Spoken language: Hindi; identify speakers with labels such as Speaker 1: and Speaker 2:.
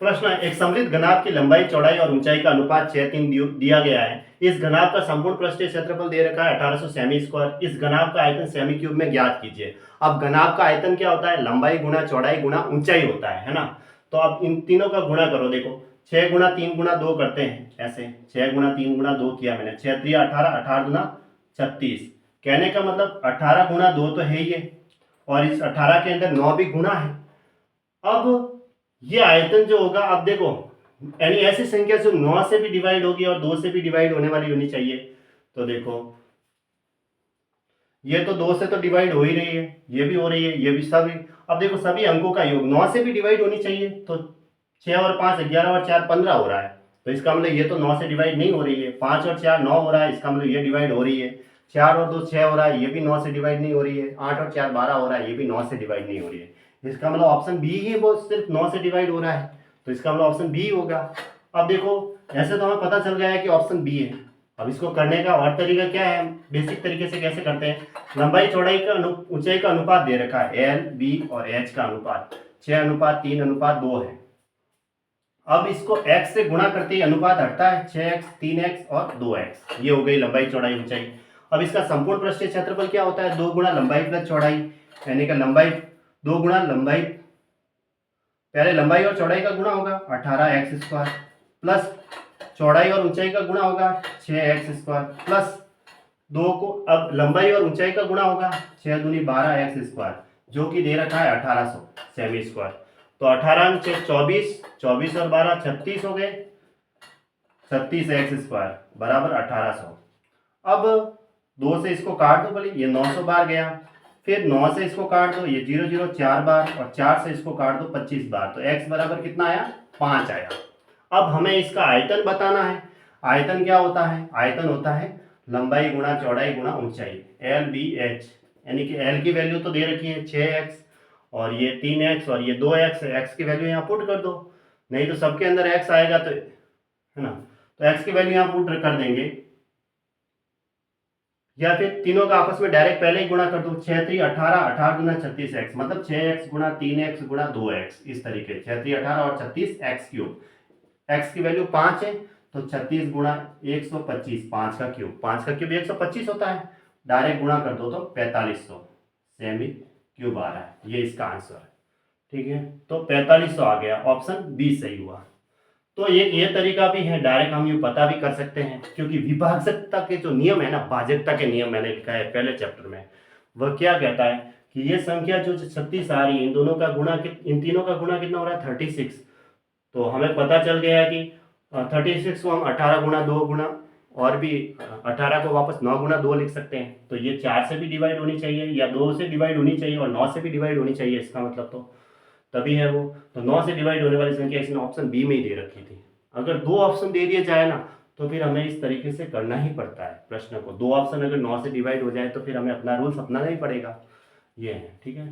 Speaker 1: प्रश्न है, एक समृद्ध घनाभ की लंबाई चौड़ाई और ऊंचाई का अनुपात 6:3 दिया गया है। इस घनाभ का संपूर्ण पृष्ठीय क्षेत्रफल दे रखा है 1800 सेमी स्क्वायर। इस घनाभ का आयतन सेमी क्यूब में ज्ञात कीजिए। अब घनाभ का आयतन क्या होता है? लंबाई गुणा चौड़ाई गुणा ऊंचाई होता है ना। तो अब इन तीनों का गुणा करो। देखो 6 गुणा 3 गुणा 2 करते हैं ऐसे, 6 गुणा 3 गुणा 2 किया मैंने, 6 3 18, 18 गुना 36। कहने का मतलब 18 गुणा 2 तो है ही है, और इस 18 के अंदर 9 भी गुणा है। अब ये आयतन जो होगा, अब देखो, यानी ऐसी संख्या जो 9 से भी डिवाइड होगी और 2 से भी डिवाइड होने वाली होनी चाहिए। तो देखो ये तो 2 से तो डिवाइड हो ही रही है, ये भी हो रही है, ये भी सभी। अब देखो सभी अंकों का योग 9 से भी डिवाइड होनी चाहिए। तो 6 और 5 11 और 4 15 हो रहा है। तो इसका मतलब ये तो 9 से डिवाइड नहीं हो रही है। 5 और 4 9 हो रहा है, इसका मतलब ये डिवाइड हो रही है। 4 और 2 6 हो रहा है, ये भी 9 से डिवाइड नहीं हो रही है। 8 और 4 12 हो रहा है, ये भी 9 से डिवाइड नहीं हो रही है। इसका मतलब ऑप्शन बी ही वो सिर्फ 9 से डिवाइड हो रहा है। तो इसका मतलब ऑप्शन बी होगा। अब देखो ऐसे तो हमें पता चल गया है कि ऑप्शन बी है। अब इसको करने का और तरीका क्या है, बेसिक तरीके से कैसे करते हैं। लंबाई चौड़ाई का ऊंचाई का अनुपात दे रखा है, एल बी और एच का अनुपात 6:3:2 है। अब इसको x से गुणा करते ही अनुपात हटता है, 6x 3x और 2x। ये हो गई लंबाई चौड़ाई ऊंचाई। अब इसका संपूर्ण पृष्ठीय क्षेत्रफल क्या होता है? 2 गुणा लंबाई प्लस चौड़ाई, यानी कि लंबाई 2 गुणा लंबाई, पहले लंबाई और चौड़ाई का गुणा होगा 18x स्क्वायर, प्लस चौड़ाई और ऊंचाई का गुणा होगा 6x स्क्वायर, प्लस 2 को अब लंबाई और ऊंचाई का गुणा होगा 6 दूनी 12x स्क्वायर, जो कि दे रखा है 1800 सेमी स्क्वायर। तो 18 में 24, 24 और 12 36 हो गए, 36x स्क्वायर बराबर 1800। अब 2 से इसको काट दो, बोले ये 900 बार गया। फिर 9 से इसको काट दो, ये 0 0 4 बार, और 4 से इसको काट दो 25 बार। तो x बराबर कितना आया? 5 आया। अब हमें इसका आयतन बताना है। आयतन क्या होता है? आयतन होता है लंबाई गुणा चौड़ाई गुणा ऊंचाई, एल बी एच। यानी कि एल की वैल्यू तो दे रखी है 6x, और ये 3x और ये 2x, x की वैल्यू यहाँ पुट कर दो, नहीं तो सबके अंदर x आएगा तो, है ना। तो x की वैल्यू यहाँ पुट कर देंगे, या फिर तीनों का आपस में डायरेक्ट पहले ही गुणा कर दो। 6 3 18, 18 गुना 36x, मतलब 6x गुणा 3x गुणा 2x, इस तरीके 6 3 18 और 36 x क्यूब। x की वैल्यू 5 है, तो 36 गुणा 125, 5 का क्यूब, 5 का क्यूब 125 होता है। डायरेक्ट गुणा कर दो तो 4500 सेमी क्यूब आ रहा है। ये इसका आंसर है, ठीक है। तो 4500 आ गया, ऑप्शन बी सही हुआ। तो ये तरीका भी है, डायरेक्ट हम ये पता भी कर सकते हैं, क्योंकि विभाजकता के जो नियम है ना, भाजकता के नियम मैंने लिखा है पहले चैप्टर में, वह क्या कहता है कि ये संख्या जो 36 आ रही है, इन दोनों का गुणा, इन तीनों का गुणा कितना हो रहा है? 36। तो हमें पता चल गया कि 36 को हम 18 गुणा 2 गुणा, और भी 18 को वापस 9 गुणा 2 लिख सकते हैं। तो ये 4 से भी डिवाइड होनी चाहिए, या 2 से डिवाइड होनी चाहिए, और 9 से भी डिवाइड होनी चाहिए, इसका मतलब तो तभी है वो। तो 9 से डिवाइड होने वाली संख्या इसने ऑप्शन बी में ही दे रखी थी। अगर 2 ऑप्शन दे दिए जाए ना, तो फिर हमें इस तरीके से करना ही पड़ता है प्रश्न को। 2 ऑप्शन अगर 9 से डिवाइड हो जाए तो फिर हमें अपना रूल्स अपनाना ही पड़ेगा। ये है, ठीक है।